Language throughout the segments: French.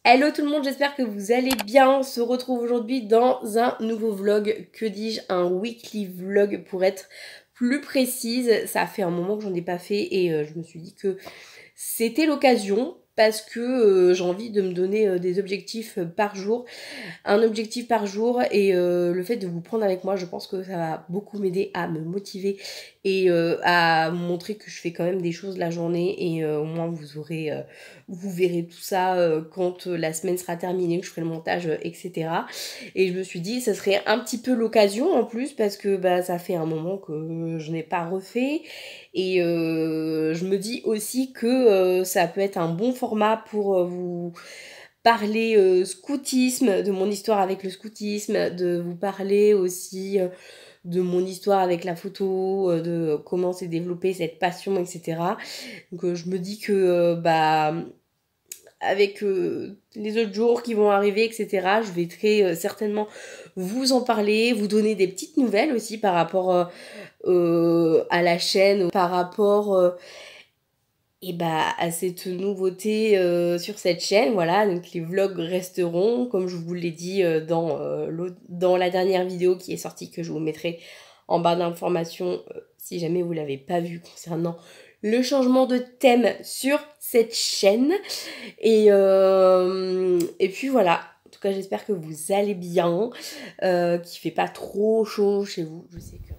Hello tout le monde, j'espère que vous allez bien. On se retrouve aujourd'hui dans un nouveau vlog, que dis-je, un weekly vlog pour être plus précise. Ça fait un moment que j'en ai pas fait et je me suis dit que c'était l'occasion parce que j'ai envie de me donner des objectifs par jour, un objectif par jour et le fait de vous prendre avec moi, je pense que ça va beaucoup m'aider à me motiver et à montrer que je fais quand même des choses la journée et au moins vous verrez tout ça quand la semaine sera terminée, que je ferai le montage, etc. Et je me suis dit ça serait un petit peu l'occasion en plus parce que ça fait un moment que je n'ai pas refait et je me dis aussi que ça peut être un bon format pour vous parler scoutisme, de mon histoire avec le scoutisme, de vous parler aussi de mon histoire avec la photo, de comment s'est développée cette passion, etc. Donc je me dis que avec les autres jours qui vont arriver, etc., je vais très certainement vous en parler, vous donner des petites nouvelles aussi par rapport à la chaîne, par rapport à cette nouveauté sur cette chaîne. Voilà, donc les vlogs resteront, comme je vous l'ai dit dans la dernière vidéo qui est sortie, que je vous mettrai en barre d'informations si jamais vous l'avez pas vu, concernant le changement de thème sur cette chaîne. Et puis voilà, en tout cas j'espère que vous allez bien, qu'il fait pas trop chaud chez vous, je sais que...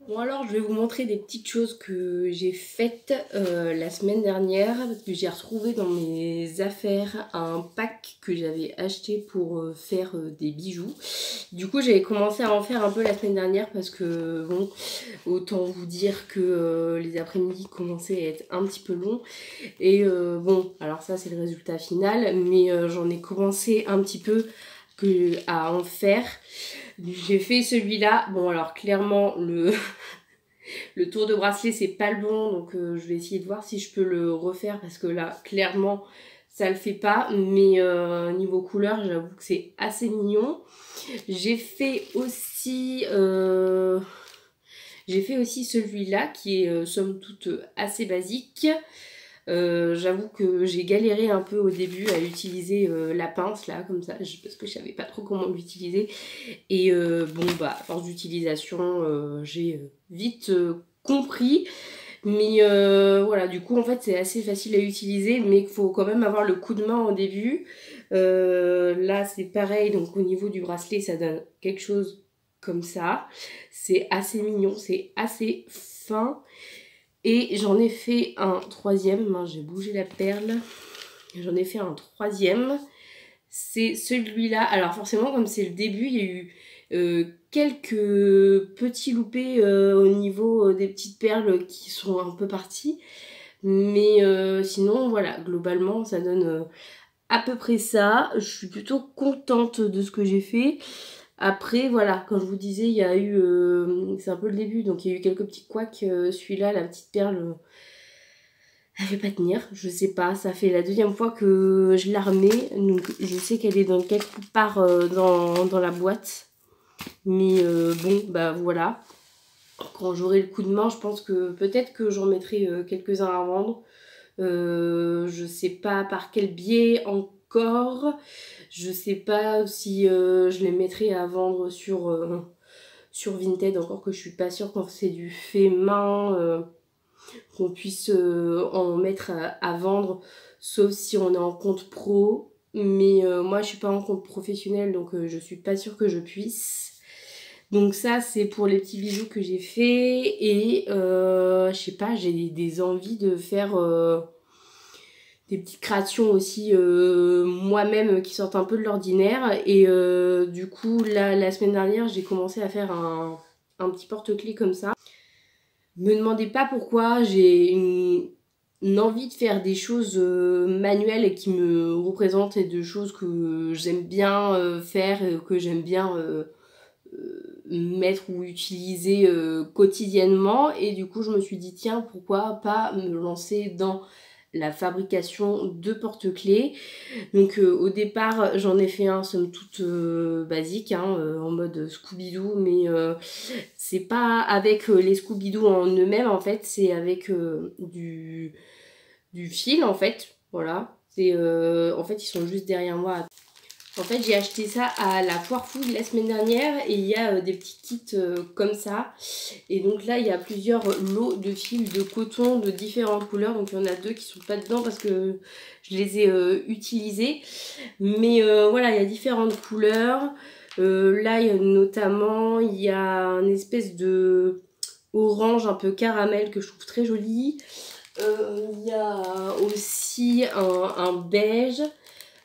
Bon alors je vais vous montrer des petites choses que j'ai faites la semaine dernière parce que j'ai retrouvé dans mes affaires un pack que j'avais acheté pour faire des bijoux. Du coup j'avais commencé à en faire un peu la semaine dernière parce que bon, autant vous dire que les après-midi commençaient à être un petit peu longs. Et bon, alors ça c'est le résultat final, mais j'en ai commencé un petit peu à en faire. J'ai fait celui-là. Bon alors clairement le tour de bracelet c'est pas le bon, donc je vais essayer de voir si je peux le refaire parce que là clairement ça le fait pas, mais niveau couleur j'avoue que c'est assez mignon. J'ai fait aussi celui-là qui est somme toute assez basique. J'avoue que j'ai galéré un peu au début à utiliser la pince là comme ça parce que je savais pas trop comment l'utiliser et à force d'utilisation j'ai vite compris, mais voilà, du coup en fait c'est assez facile à utiliser mais il faut quand même avoir le coup de main au début. Là c'est pareil, donc au niveau du bracelet ça donne quelque chose comme ça, c'est assez mignon, c'est assez fin. Et j'en ai fait un troisième, j'ai bougé la perle, j'en ai fait un troisième, c'est celui-là. Alors forcément comme c'est le début, il y a eu quelques petits loupés au niveau des petites perles qui sont un peu parties. Mais sinon voilà, globalement ça donne à peu près ça. Je suis plutôt contente de ce que j'ai fait. Après, voilà, comme je vous disais, il y a eu... c'est un peu le début, donc il y a eu quelques petits couacs. Celui-là, la petite perle, elle fait pas tenir. Je sais pas, ça fait la deuxième fois que je la remets. Donc je sais qu'elle est dans quelque part dans la boîte. Mais voilà. Quand j'aurai le coup de main, je pense que peut-être que j'en mettrai quelques-uns à vendre. Je sais pas par quel biais encore. Je sais pas si je les mettrai à vendre sur Vinted, encore que je suis pas sûre quand c'est du fait main qu'on puisse en mettre à vendre, sauf si on est en compte pro. Mais moi je suis pas en compte professionnel, donc je suis pas sûre que je puisse. Donc ça c'est pour les petits bijoux que j'ai fait. Et je sais pas, j'ai des envies de faire des petites créations aussi moi-même qui sortent un peu de l'ordinaire. Et du coup là, la semaine dernière j'ai commencé à faire un petit porte-clés comme ça. Me demandez pas pourquoi, j'ai envie de faire des choses manuelles et qui me représentent et de choses que j'aime bien faire, que j'aime bien mettre ou utiliser quotidiennement. Et du coup, je me suis dit, tiens, pourquoi pas me lancer dans la fabrication de porte-clés. Donc au départ, j'en ai fait un somme toute basique, hein, en mode Scooby-Doo, mais c'est pas avec les Scooby-Doo en eux-mêmes, en fait, c'est avec du fil, en fait, voilà. En fait, ils sont juste derrière moi. En fait, j'ai acheté ça à la Foire Fouille la semaine dernière et il y a des petits kits comme ça. Et donc là, il y a plusieurs lots de fils de coton de différentes couleurs. Donc il y en a 2 qui sont pas dedans parce que je les ai utilisés. Mais voilà, il y a différentes couleurs. Là, notamment, il y a une espèce de orange un peu caramel que je trouve très joli. Il y a aussi un beige.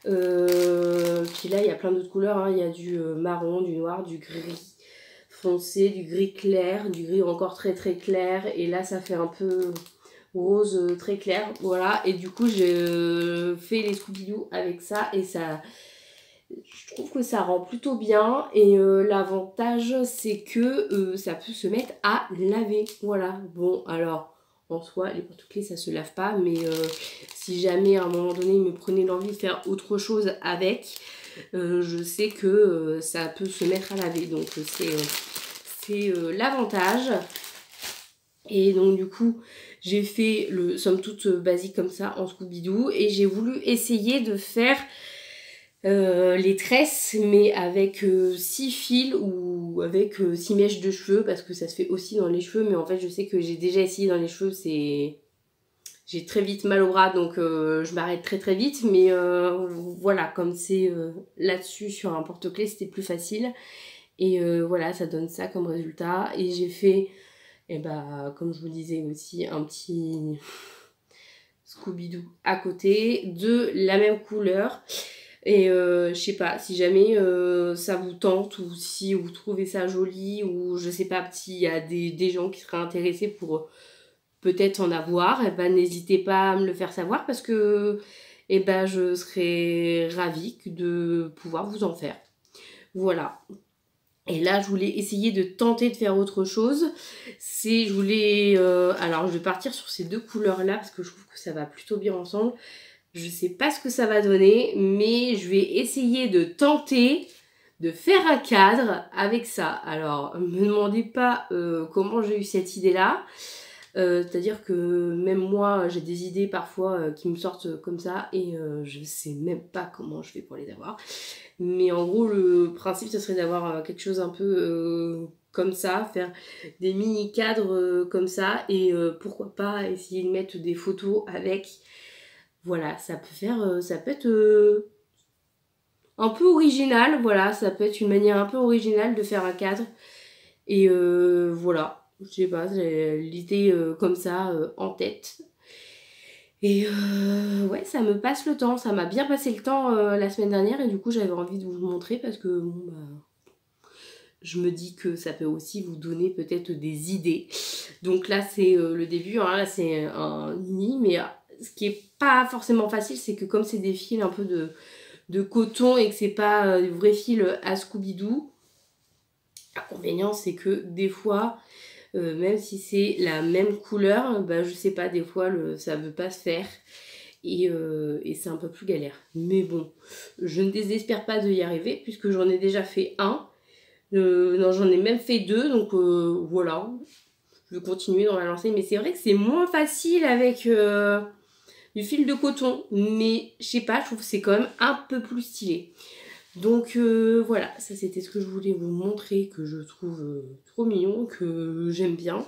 Puis là, il y a plein d'autres couleurs. Hein. Il y a du marron, du noir, du gris foncé, du gris clair, du gris encore très très clair. Et là, ça fait un peu rose très clair. Voilà. Et du coup, j'ai fait les Scooby-Doo avec ça. Et ça, je trouve que ça rend plutôt bien. Et l'avantage, c'est que ça peut se mettre à laver. Voilà. Bon, alors... En soi, les porte-clés, ça se lave pas, mais si jamais à un moment donné, il me prenait l'envie de faire autre chose avec, je sais que ça peut se mettre à laver. Donc c'est l'avantage. Et donc du coup, j'ai fait le somme toute basique comme ça en Scooby-Doo. Et j'ai voulu essayer de faire les tresses, mais avec 6 fils ou avec 6 mèches de cheveux, parce que ça se fait aussi dans les cheveux, mais en fait je sais que j'ai déjà essayé dans les cheveux, j'ai très vite mal au bras, donc je m'arrête très très vite, mais voilà, comme c'est là-dessus sur un porte-clés, c'était plus facile, et voilà, ça donne ça comme résultat. Et j'ai fait, et bah, comme je vous disais aussi, un petit Scooby-Doo à côté de la même couleur. Et je sais pas, si jamais ça vous tente ou si vous trouvez ça joli ou je sais pas, s'il y a des gens qui seraient intéressés pour peut-être en avoir, et ben n'hésitez pas à me le faire savoir parce que et ben je serais ravie de pouvoir vous en faire. Voilà. Et là, je voulais essayer de tenter de faire autre chose. Je voulais... alors, je vais partir sur ces 2 couleurs-là parce que je trouve que ça va plutôt bien ensemble. Je sais pas ce que ça va donner, mais je vais essayer de tenter de faire un cadre avec ça. Alors, me demandez pas comment j'ai eu cette idée-là. C'est-à-dire que même moi, j'ai des idées parfois qui me sortent comme ça et je sais même pas comment je fais pour les avoir. Mais en gros, le principe, ce serait d'avoir quelque chose un peu comme ça, faire des mini cadres comme ça et pourquoi pas essayer de mettre des photos avec. Voilà, ça peut être un peu original, voilà, ça peut être une manière un peu originale de faire un cadre. Et voilà, je sais pas, j'ai l'idée comme ça en tête. Et ouais, ça me passe le temps, ça m'a bien passé le temps la semaine dernière et du coup j'avais envie de vous le montrer parce que bon, bah, je me dis que ça peut aussi vous donner peut-être des idées. Donc là c'est le début, hein, là c'est un nid, mais ce qui est pas forcément facile, c'est que comme c'est des fils un peu de coton et que c'est pas des vrais fils à Scooby-Doo, l'inconvénient c'est que des fois, même si c'est la même couleur, bah je sais pas, des fois ça veut pas se faire et c'est un peu plus galère. Mais bon, je ne désespère pas de y arriver puisque j'en ai déjà fait un. Non, j'en ai même fait 2, donc voilà. Je vais continuer dans la lancée, mais c'est vrai que c'est moins facile avec du fil de coton, mais je sais pas, je trouve que c'est quand même un peu plus stylé. Donc voilà, ça c'était ce que je voulais vous montrer, que je trouve trop mignon, que j'aime bien.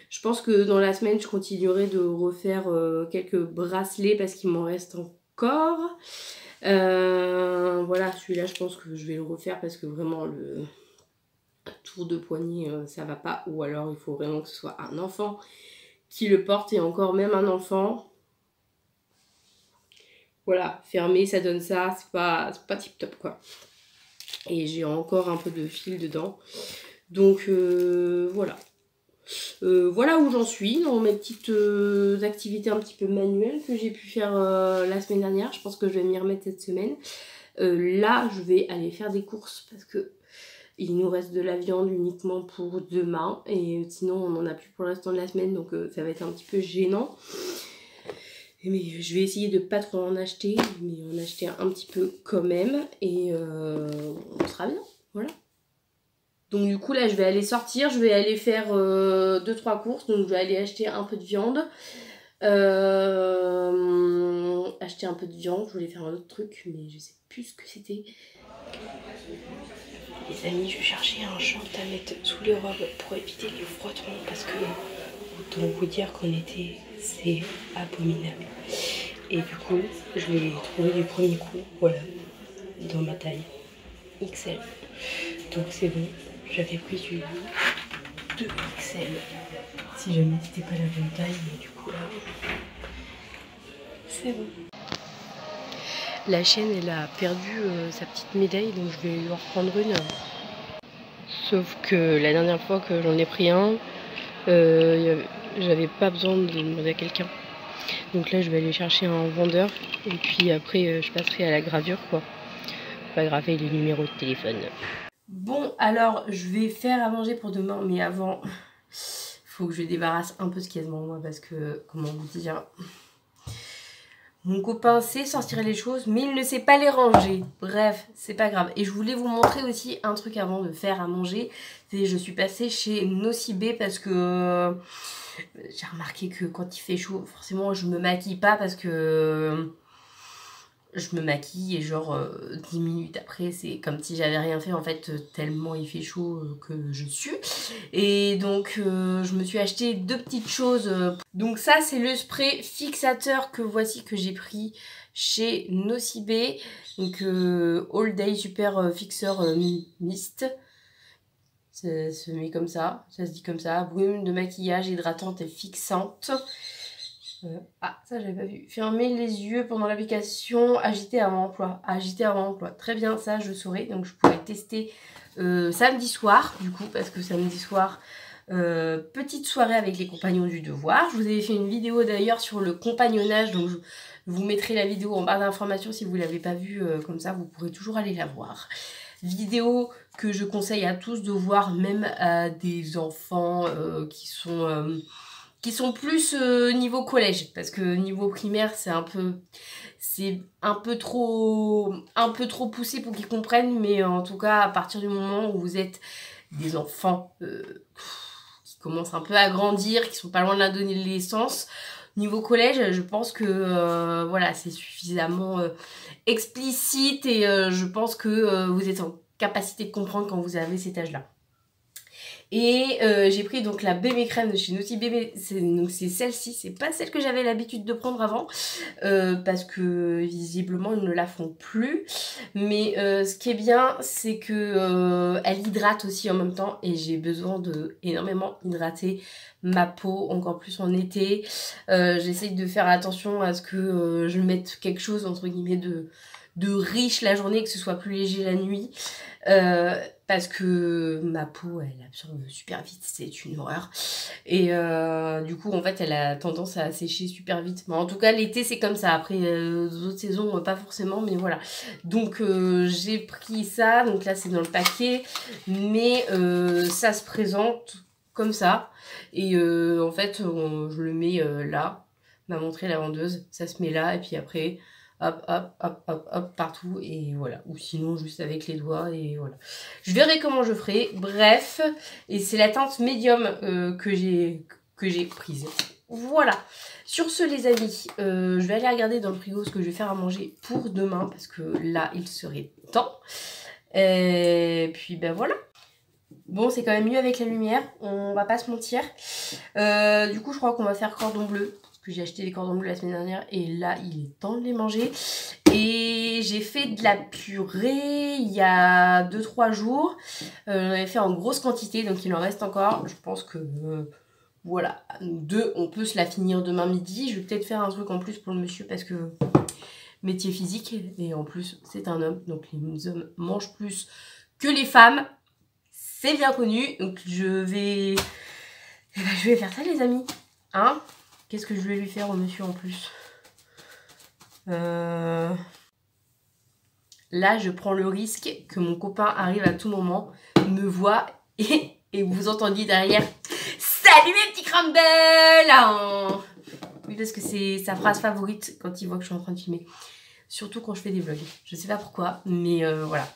Je pense que dans la semaine, je continuerai de refaire quelques bracelets parce qu'il m'en reste encore. Voilà, celui-là, je pense que je vais le refaire parce que vraiment, le tour de poignet, ça va pas. Ou alors, il faut vraiment que ce soit un enfant qui le porte et encore même un enfant. Voilà, fermé, ça donne ça, c'est pas tip top quoi. Et j'ai encore un peu de fil dedans. Donc voilà. Voilà où j'en suis dans mes petites activités un petit peu manuelles que j'ai pu faire la semaine dernière. Je pense que je vais m'y remettre cette semaine. Là, je vais aller faire des courses parce que il nous reste de la viande uniquement pour demain et sinon on n'en a plus pour le restant de la semaine, donc ça va être un petit peu gênant. Mais je vais essayer de pas trop en acheter, mais en acheter un petit peu quand même et on sera bien, voilà. Donc du coup là je vais aller sortir, je vais aller faire 2-3 courses, donc je vais aller acheter un peu de viande. Acheter un peu de viande, je voulais faire un autre truc, mais je sais plus ce que c'était. Les amis, je cherchais un short à mettre sous les robes pour éviter les frottements parce que autant vous dire qu'en été c'est abominable. Et du coup, je l'ai trouvé du premier coup, voilà, dans ma taille XL. Donc c'est bon, j'avais pris du 2XL. Si jamais c'était pas la bonne taille, mais du coup là, c'est bon. La chaîne, elle a perdu sa petite médaille, donc je vais lui en reprendre une. Sauf que la dernière fois que j'en ai pris un, j'avais pas besoin de demander à quelqu'un. Donc là, je vais aller chercher un vendeur et puis après, je passerai à la gravure, quoi. Pas graver les numéros de téléphone. Bon, alors, je vais faire à manger pour demain, mais avant, faut que je débarrasse un peu ce qu'il y a devant moi parce que, comment vous dire... Mon copain sait sortir les choses, mais il ne sait pas les ranger. Bref, c'est pas grave. Et je voulais vous montrer aussi un truc avant de faire à manger. Je suis passée chez Nocibé parce que j'ai remarqué que quand il fait chaud, forcément, je me maquille pas parce que je me maquille et genre 10 minutes après, c'est comme si j'avais rien fait en fait, tellement il fait chaud que je sue. Et donc je me suis acheté 2 petites choses. Donc ça c'est le spray fixateur que voici que j'ai pris chez Nocibé. Donc All Day Super Fixeur Mist. Ça se met comme ça se dit comme ça. Brume de maquillage hydratante et fixante. Ah, ça j'avais pas vu. Fermer les yeux pendant l'application, agiter avant emploi. Agiter avant emploi. Très bien, ça je saurais. Donc je pourrais tester samedi soir, du coup, parce que samedi soir, petite soirée avec les compagnons du devoir. Je vous avais fait une vidéo d'ailleurs sur le compagnonnage, donc je vous mettrai la vidéo en barre d'informations si vous ne l'avez pas vue, comme ça vous pourrez toujours aller la voir. Vidéo que je conseille à tous de voir, même à des enfants qui sont plus niveau collège, parce que niveau primaire c'est un peu trop poussé pour qu'ils comprennent, mais en tout cas à partir du moment où vous êtes des enfants qui commencent un peu à grandir, qui sont pas loin de l'adolescence, niveau collège je pense que voilà, c'est suffisamment explicite et je pense que vous êtes en capacité de comprendre quand vous avez cet âge là. Et j'ai pris donc la bébé crème de chez Nocibé, donc c'est celle-ci, c'est pas celle que j'avais l'habitude de prendre avant, parce que visiblement ils ne la font plus. Mais ce qui est bien, c'est que elle hydrate aussi en même temps, et j'ai besoin de énormément hydrater ma peau, encore plus en été. J'essaye de faire attention à ce que je mette quelque chose entre guillemets de riche la journée, que ce soit plus léger la nuit. Parce que ma peau elle absorbe super vite, c'est une horreur. Et du coup en fait elle a tendance à sécher super vite. Mais en tout cas l'été c'est comme ça, après d'autres saisons pas forcément, mais voilà. Donc j'ai pris ça, donc là c'est dans le paquet, mais ça se présente comme ça. Et en fait je le mets là, m'a montré la vendeuse, ça se met là et puis après... Hop, hop, hop, hop, hop, partout, et voilà. Ou sinon, juste avec les doigts, et voilà. Je verrai comment je ferai. Bref, et c'est la teinte médium que j'ai prise. Voilà. Sur ce, les amis, je vais aller regarder dans le frigo ce que je vais faire à manger pour demain, parce que là, il serait temps. Et puis, ben voilà. Bon, c'est quand même mieux avec la lumière, on va pas se mentir. Du coup, je crois qu'on va faire cordon bleu. J'ai acheté des cordons bleus la semaine dernière et là il est temps de les manger. Et j'ai fait de la purée il y a 2-3 jours. J'en avais fait en grosse quantité, donc il en reste encore. Je pense que voilà, nous deux on peut se la finir demain midi. Je vais peut-être faire un truc en plus pour le monsieur parce que métier physique, et en plus c'est un homme, donc les hommes mangent plus que les femmes, c'est bien connu. Donc je vais Et bah, je vais faire ça les amis. Hein? Qu'est-ce que je vais lui faire au monsieur en plus? Là, je prends le risque que mon copain arrive à tout moment, me voit et vous entendiez derrière « Salut mes petits crumbles !» Oui, parce que c'est sa phrase favorite quand il voit que je suis en train de filmer. Surtout quand je fais des vlogs. Je sais pas pourquoi, mais voilà.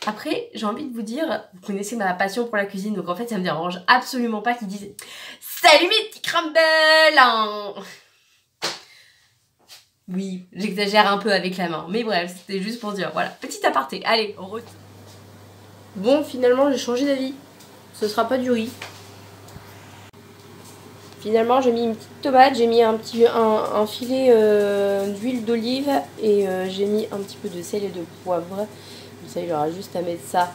Après, j'ai envie de vous dire, vous connaissez ma passion pour la cuisine, donc en fait, ça me dérange absolument pas qu'ils disent « Salut mes petits crumbles !» Oui, j'exagère un peu avec la main, mais bref, c'était juste pour dire, voilà, petit aparté. Allez, on retourne. Bon, finalement, j'ai changé d'avis. Ce sera pas du riz. Finalement, j'ai mis une petite tomate, j'ai mis un filet d'huile d'olive et j'ai mis un petit peu de sel et de poivre. Comme ça, il aura juste à mettre ça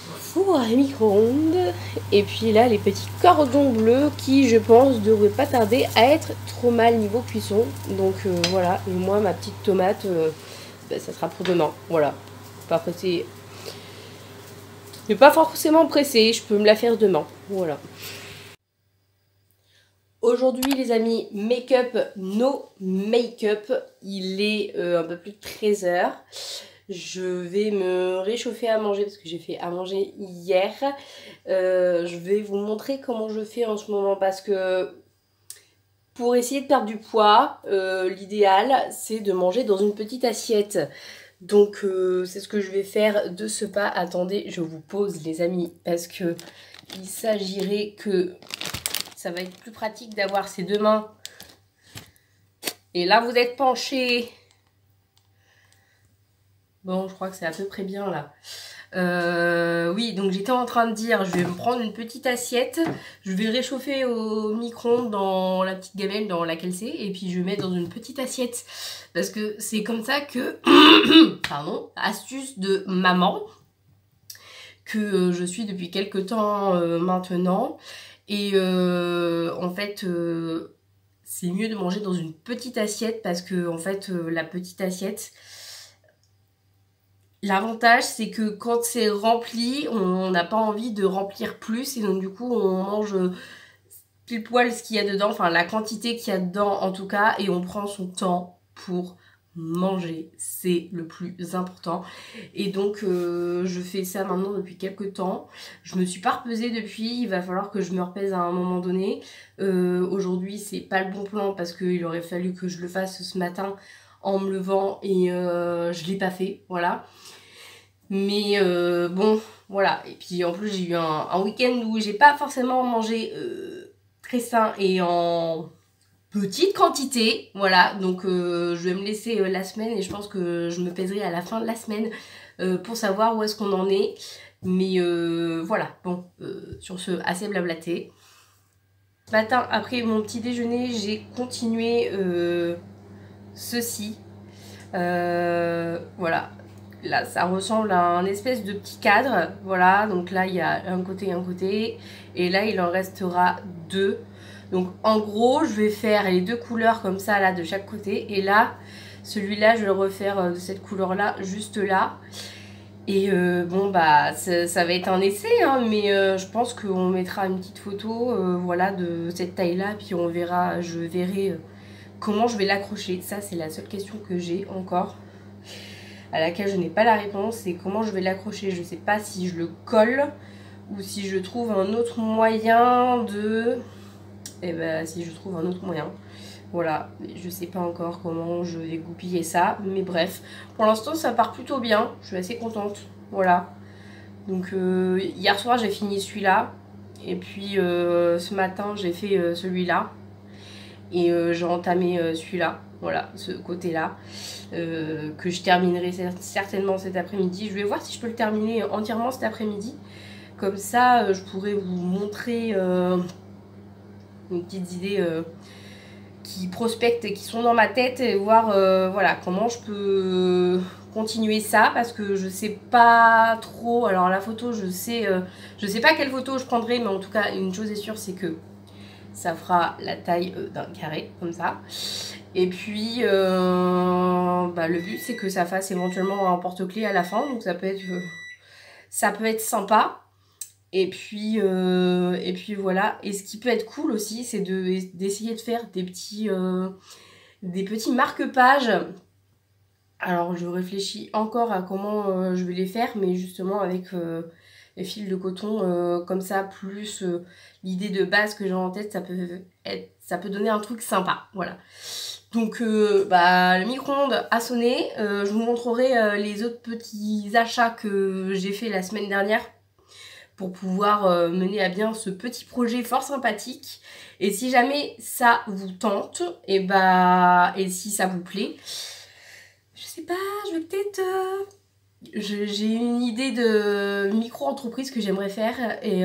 au four à micro-ondes. Et puis là, les petits cordons bleus qui, je pense, devraient pas tarder à être trop mal niveau cuisson. Donc voilà, et moi, ma petite tomate, bah, ça sera pour demain. Voilà, pas pressé. Je suis pas forcément pressée, je peux me la faire demain. Voilà. Aujourd'hui les amis, make-up, no make-up, il est un peu plus de 13 h. Je vais me réchauffer à manger parce que j'ai fait à manger hier. Je vais vous montrer comment je fais en ce moment parce que pour essayer de perdre du poids, l'idéal c'est de manger dans une petite assiette. Donc c'est ce que je vais faire de ce pas. Attendez, je vous pose les amis parce que il s'agirait que... ça va être plus pratique d'avoir ces deux mains. Et là, vous êtes penché. Bon, je crois que c'est à peu près bien là. Oui, donc j'étais en train de dire, je vais me prendre une petite assiette. Je vais réchauffer au micro-ondes dans la petite gamelle dans laquelle c'est. Et puis je vais mettre dans une petite assiette. Parce que c'est comme ça que... Pardon, astuce de maman. Que je suis depuis quelques temps maintenant. Et en fait, c'est mieux de manger dans une petite assiette parce que en fait, la petite assiette, l'avantage c'est que quand c'est rempli, on n'a pas envie de remplir plus et donc du coup, on mange pile poil ce qu'il y a dedans, enfin la quantité qu'il y a dedans en tout cas, et on prend son temps pour manger, c'est le plus important. Et donc je fais ça maintenant depuis quelques temps. Je me suis pas repesée depuis, il va falloir que je me repèse à un moment donné. Aujourd'hui c'est pas le bon plan parce qu'il aurait fallu que je le fasse ce matin en me levant et je l'ai pas fait, voilà. Mais bon, voilà. Et puis en plus j'ai eu un week-end où j'ai pas forcément mangé très sain et en petite quantité, voilà, donc je vais me laisser la semaine et je pense que je me pèserai à la fin de la semaine pour savoir où est-ce qu'on en est. Mais voilà, bon, sur ce, assez blablaté. Ce matin, après mon petit déjeuner, j'ai continué ceci. Voilà, là ça ressemble à un espèce de petit cadre, voilà, donc là il y a un côté, et là il en restera deux. Donc en gros, je vais faire les deux couleurs comme ça là de chaque côté. Et là, celui-là, je vais le refaire de cette couleur-là, juste là. Et bon bah ça va être un essai, hein, mais je pense qu'on mettra une petite photo voilà, de cette taille-là. Puis on verra, je verrai comment je vais l'accrocher. Ça, c'est la seule question que j'ai encore, à laquelle je n'ai pas la réponse. C'est comment je vais l'accrocher. Je ne sais pas si je le colle ou si je trouve un autre moyen de... Et ben si je trouve un autre moyen, voilà, je sais pas encore comment je vais goupiller ça, mais bref, pour l'instant ça part plutôt bien, je suis assez contente, voilà. Donc hier soir j'ai fini celui-là, et puis ce matin j'ai fait celui-là, et j'ai entamé celui-là, voilà, ce côté-là, que je terminerai certainement cet après-midi. Je vais voir si je peux le terminer entièrement cet après-midi, comme ça je pourrais vous montrer... des petites idées qui prospectent et qui sont dans ma tête et voir voilà, comment je peux continuer ça parce que je sais pas trop. Alors la photo, je sais pas quelle photo je prendrai, mais en tout cas une chose est sûre, c'est que ça fera la taille d'un carré comme ça. Et puis bah, le but c'est que ça fasse éventuellement un porte-clés à la fin, donc ça peut être sympa. Et puis voilà. Et ce qui peut être cool aussi, c'est d'essayer de faire des petits marque-pages. Alors je réfléchis encore à comment je vais les faire, mais justement avec les fils de coton comme ça, plus l'idée de base que j'ai en tête, ça peut donner un truc sympa. Voilà. Donc le micro-ondes a sonné. Je vous montrerai les autres petits achats que j'ai fait la semaine dernière pour pouvoir mener à bien ce petit projet fort sympathique. Et si jamais ça vous tente, et si ça vous plaît, je sais pas, je vais peut-être... j'ai une idée de micro-entreprise que j'aimerais faire et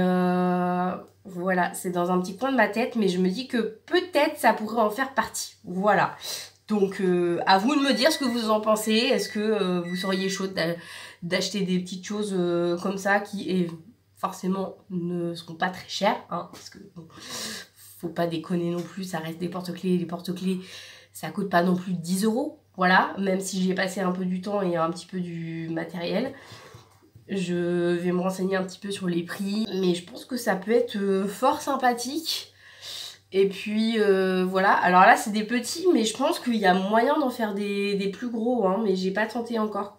voilà, c'est dans un petit coin de ma tête, mais je me dis que peut-être ça pourrait en faire partie. Voilà. Donc à vous de me dire ce que vous en pensez. Est-ce que vous seriez chaude d'acheter des petites choses comme ça qui forcément ne seront pas très chères, hein, parce que bon, faut pas déconner non plus, ça reste des porte-clés. Les porte-clés, ça coûte pas non plus 10 €. Voilà, même si j'ai passé un peu du temps et un petit peu du matériel. Je vais me renseigner un petit peu sur les prix, mais je pense que ça peut être fort sympathique. Et puis voilà, alors là c'est des petits, mais je pense qu'il y a moyen d'en faire des plus gros, hein, mais j'ai pas tenté encore.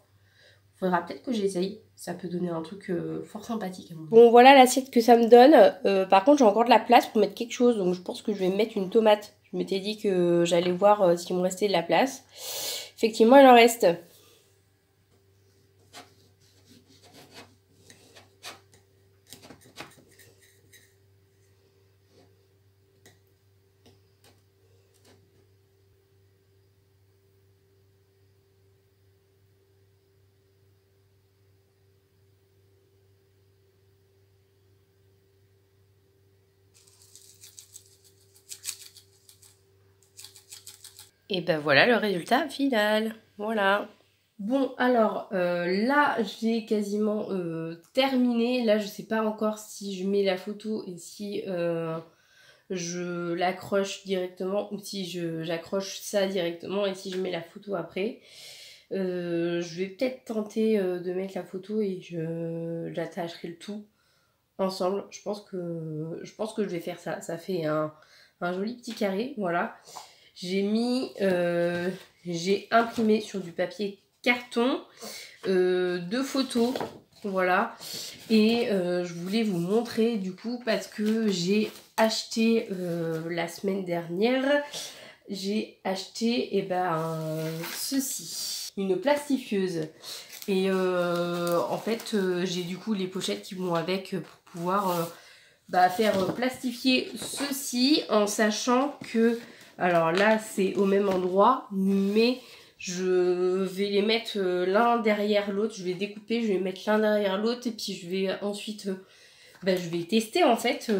Faudra peut-être que j'essaye, ça peut donner un truc fort sympathique. Bon voilà l'assiette que ça me donne, par contre j'ai encore de la place pour mettre quelque chose, donc je pense que je vais mettre une tomate. Je m'étais dit que j'allais voir s'il me restait de la place. Effectivement il en reste. Et ben voilà le résultat final. Voilà. Bon, alors là, j'ai quasiment terminé. Là, je sais pas encore si je mets la photo et si je l'accroche directement ou si j'accroche ça directement et si je mets la photo après. Je vais peut-être tenter de mettre la photo et j'attacherai le tout ensemble. Je pense que je vais faire ça. Ça fait un joli petit carré, voilà. J'ai imprimé sur du papier carton 2 photos, voilà. Et je voulais vous montrer du coup parce que j'ai acheté la semaine dernière, j'ai acheté ceci, une plastifieuse. Et en fait j'ai du coup les pochettes qui vont avec pour pouvoir faire plastifier ceci en sachant que alors là c'est au même endroit mais je vais les mettre l'un derrière l'autre, je vais découper, je vais mettre l'un derrière l'autre et puis je vais ensuite je vais tester en fait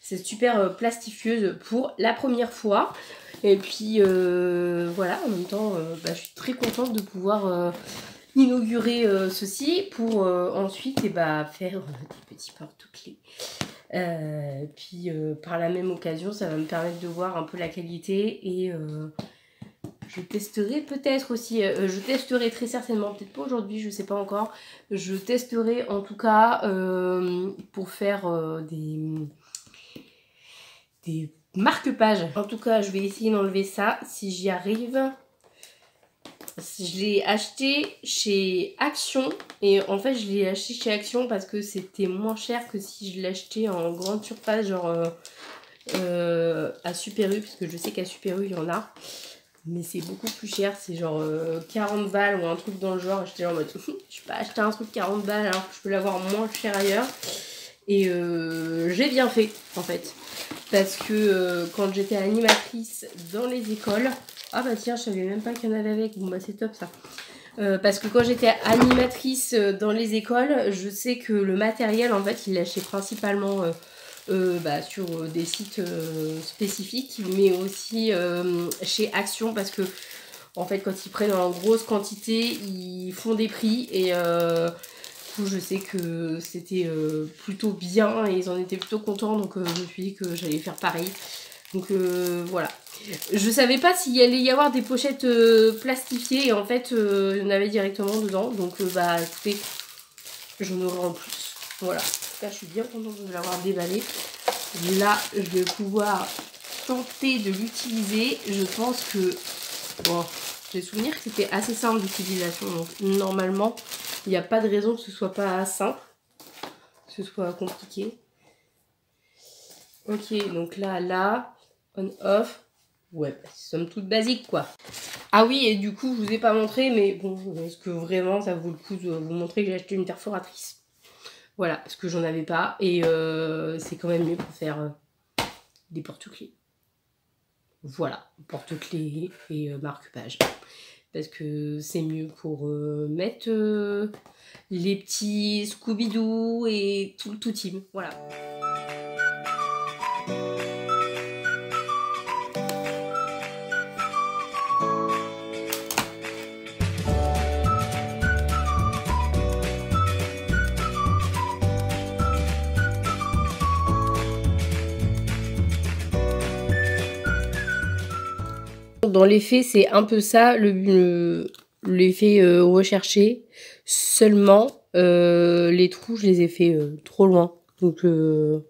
cette super plastifieuse pour la première fois. Et puis voilà, en même temps je suis très contente de pouvoir inaugurer ceci pour ensuite faire des petits porte-clés. Puis par la même occasion ça va me permettre de voir un peu la qualité et je testerai peut-être aussi, je testerai très certainement, peut-être pas aujourd'hui, je sais pas encore, je testerai en tout cas pour faire des marque-pages. En tout cas je vais essayer d'enlever ça si j'y arrive. Je l'ai acheté chez Action et en fait je l'ai acheté chez Action parce que c'était moins cher que si je l'achetais en grande surface genre à Super U, parce que je sais qu'à Super U il y en a, mais c'est beaucoup plus cher, c'est genre 40 balles ou un truc dans le genre. J'étais en mode je vais pas acheter un truc 40 balles alors que je peux l'avoir moins cher ailleurs. Et j'ai bien fait en fait, parce que quand j'étais animatrice dans les écoles, ah bah tiens je savais même pas qu'il y en avait avec, bon bah c'est top ça. Parce que quand j'étais animatrice dans les écoles, je sais que le matériel en fait il l'achetait principalement sur des sites spécifiques, mais aussi chez Action, parce que en fait quand ils prennent en grosse quantité ils font des prix et je sais que c'était plutôt bien et ils en étaient plutôt contents, donc je me suis dit que j'allais faire pareil. Donc voilà. Je savais pas s'il allait y avoir des pochettes plastifiées et en fait il y en avait directement dedans. Donc écoutez, j'en aurai en plus. Voilà. Ça, je suis bien contente de l'avoir déballé. Là, je vais pouvoir tenter de l'utiliser. Je pense que... Bon, j'ai souvenir que c'était assez simple d'utilisation. Donc, normalement, il n'y a pas de raison que ce soit pas simple. Que ce soit compliqué. Ok, donc là, on, off. Ouais, somme toute basique, quoi. Ah oui, et du coup, je vous ai pas montré, mais bon, est-ce que vraiment ça vaut le coup de vous montrer que j'ai acheté une perforatrice? Voilà, parce que j'en avais pas, et c'est quand même mieux pour faire des porte-clés. Voilà, porte-clés et marque-page. Parce que c'est mieux pour mettre les petits Scooby-Doo et tout le tout team. Voilà. Dans les faits, c'est un peu ça l'effet recherché. Seulement, les trous, je les ai fait trop loin. Donc, je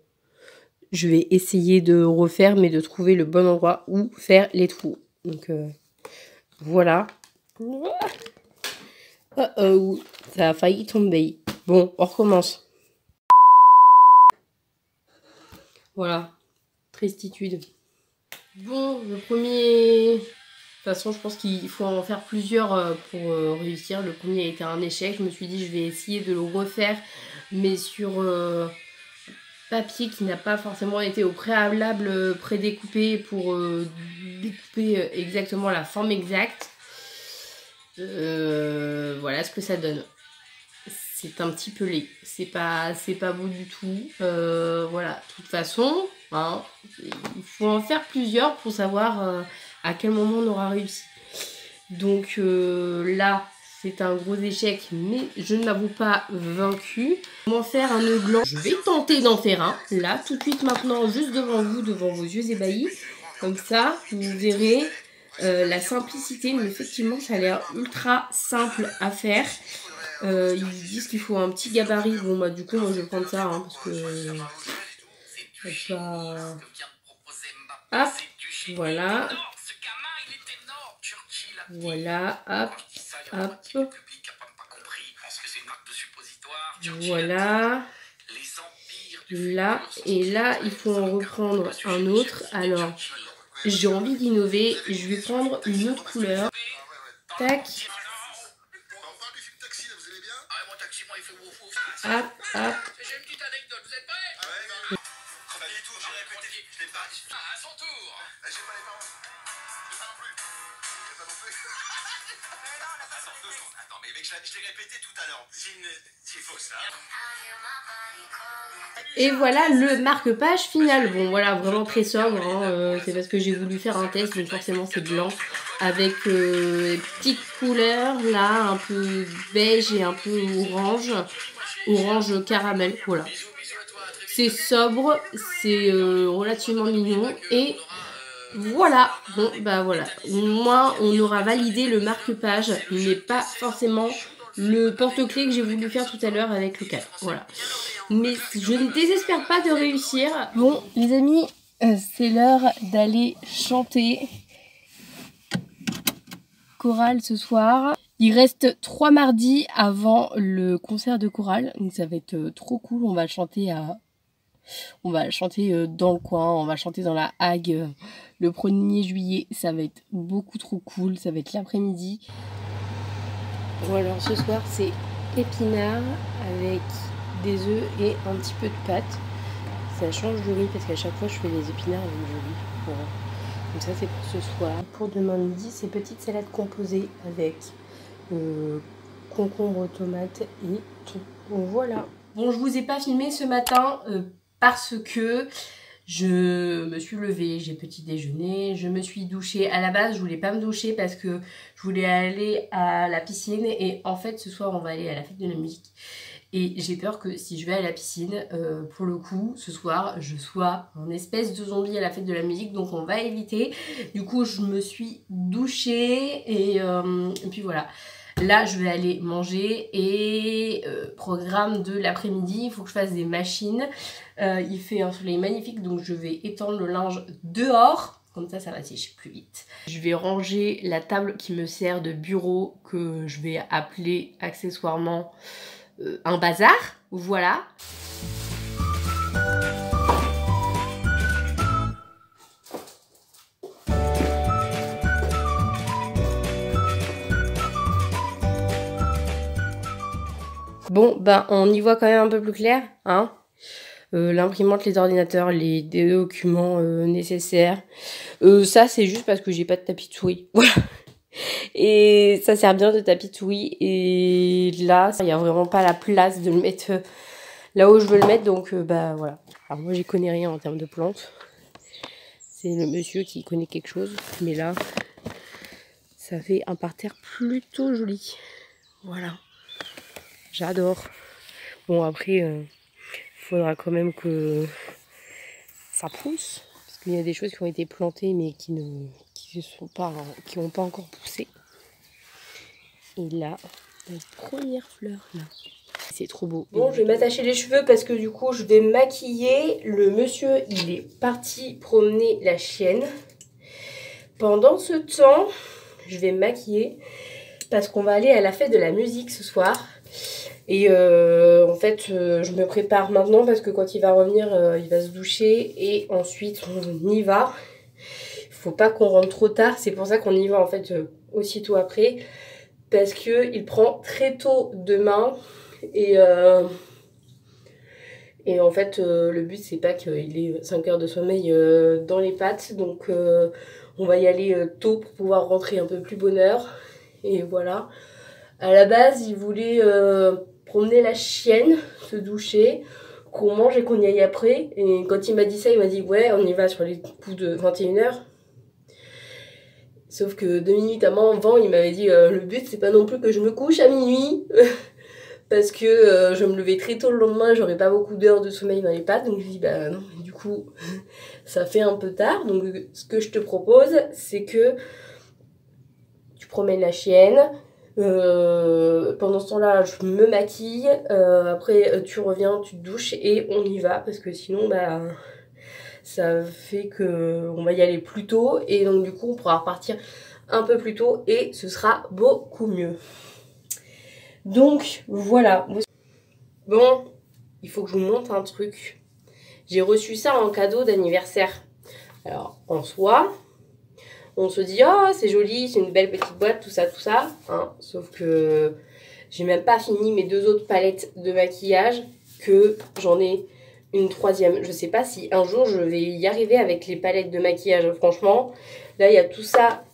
vais essayer de refaire, mais de trouver le bon endroit où faire les trous. Donc, voilà. Oh, oh, ça a failli tomber. Bon, on recommence. Voilà. Tristitude. Bon, le premier... De toute façon, je pense qu'il faut en faire plusieurs pour réussir. Le premier a été un échec. Je me suis dit, je vais essayer de le refaire, mais sur papier qui n'a pas forcément été au préalable prédécoupé pour découper exactement la forme exacte. Voilà ce que ça donne. C'est un petit peu laid. C'est pas beau du tout. Voilà, de toute façon, hein, il faut en faire plusieurs pour savoir à quel moment on aura réussi. Donc là, c'est un gros échec, mais je ne m'avoue pas vaincue. Comment faire un nœud gland? Je vais tenter d'en faire un, là, tout de suite maintenant, juste devant vous, devant vos yeux ébahis. Comme ça, vous verrez la simplicité, mais effectivement, ça a l'air ultra simple à faire. Ils disent qu'il faut un petit gabarit. Bon, bah, du coup, moi, je vais prendre ça, hein, parce que... Hop, voilà. Voilà, hop, hop. Voilà. Là, et là, il faut en reprendre un autre. Alors, j'ai envie d'innover. Je vais prendre une autre couleur. Tac. Hop, hop. J'ai une petite anecdote, vous êtes prêts? Pas du tout, j'ai répété. Je l'ai pas. À son tour. J'ai pas les parents. Pas non plus. Pas non plus. Attends, mais mec, je l'ai répété tout à l'heure. C'est faux ça. Et voilà le marque-page final. Bon, voilà, vraiment très sobre. Hein. C'est parce que j'ai voulu faire un test, donc forcément c'est blanc. Avec des petites couleurs là, un peu beige et un peu orange. Orange caramel, voilà. C'est sobre, c'est relativement mignon. Et voilà, bon bah voilà. Moi, on aura validé le marque-page, mais pas forcément le porte-clés que j'ai voulu faire tout à l'heure avec le cadre. Voilà. Mais je ne désespère pas de réussir. Bon, les amis, c'est l'heure d'aller chanter chorale ce soir. Il reste 3 mardis avant le concert de chorale, donc ça va être trop cool. On va chanter dans le coin, on va chanter dans la Hague le 1er juillet. Ça va être beaucoup trop cool, ça va être l'après-midi. Bon alors ce soir c'est épinards avec des œufs et un petit peu de pâte. Ça change du riz parce qu'à chaque fois je fais les épinards avec du riz. Voilà. Donc ça c'est pour ce soir. Pour demain midi, c'est petite salade composée avec concombre, tomates et tout. Donc voilà. Bon, je vous ai pas filmé ce matin parce que je me suis levée, j'ai petit déjeuner, je me suis douchée. À la base, je voulais pas me doucher parce que je voulais aller à la piscine et en fait ce soir on va aller à la fête de la musique. Et j'ai peur que si je vais à la piscine, pour le coup, ce soir, je sois en espèce de zombie à la fête de la musique. Donc on va éviter. Du coup, je me suis douchée et puis voilà. Là, je vais aller manger et programme de l'après-midi, il faut que je fasse des machines. Il fait un soleil magnifique, donc je vais étendre le linge dehors. Comme ça va sécher plus vite. Je vais ranger la table qui me sert de bureau, que je vais appeler accessoirement un bazar. Voilà. Bon, ben on y voit quand même un peu plus clair, hein. L'imprimante, les ordinateurs, les documents nécessaires. Ça, c'est juste parce que j'ai pas de tapis de souris. Voilà. Et ça sert bien de tapis de souris. Et là, il n'y a vraiment pas la place de le mettre là où je veux le mettre. Donc, bah voilà. Alors moi, j'y connais rien en termes de plantes. C'est le monsieur qui connaît quelque chose. Mais là, ça fait un parterre plutôt joli. Voilà. J'adore. Bon, après, il faudra quand même que ça pousse. Parce qu'il y a des choses qui ont été plantées mais qui n'ont pas encore poussé. Et là, la première fleur là. C'est trop beau. Bon, je vais m'attacher les cheveux parce que du coup, je vais maquiller. Le monsieur, il est parti promener la chienne. Pendant ce temps, je vais me maquiller parce qu'on va aller à la fête de la musique ce soir. Et en fait, je me prépare maintenant parce que quand il va revenir, il va se doucher et ensuite on y va. Il faut pas qu'on rentre trop tard, c'est pour ça qu'on y va en fait aussitôt après. Parce qu'il prend très tôt demain et en fait, le but c'est pas qu'il ait 5 heures de sommeil dans les pattes. Donc on va y aller tôt pour pouvoir rentrer un peu plus bonne heure. Et voilà. À la base, il voulait promener la chienne, se doucher, qu'on mange et qu'on y aille après. Et quand il m'a dit ça, il m'a dit ouais, on y va sur les coups de 21h. Sauf que 2 minutes avant, il m'avait dit le but c'est pas non plus que je me couche à minuit. Parce que je me levais très tôt le lendemain, j'aurais pas beaucoup d'heures de sommeil dans les pattes. Donc je lui dis bah non, du coup ça fait un peu tard. Donc ce que je te propose, c'est que tu promènes la chienne. Pendant ce temps-là, je me maquille. Après, tu reviens, tu te douches et on y va parce que sinon, bah, ça fait que on va y aller plus tôt et donc du coup, on pourra repartir un peu plus tôt et ce sera beaucoup mieux. Donc voilà. Bon, il faut que je vous montre un truc. J'ai reçu ça en cadeau d'anniversaire. Alors, en soi, on se dit, oh, c'est joli, c'est une belle petite boîte, tout ça, hein. Sauf que j'ai même pas fini mes 2 autres palettes de maquillage, que j'en ai une 3e. Je sais pas si un jour je vais y arriver avec les palettes de maquillage, franchement. Là, il y a tout ça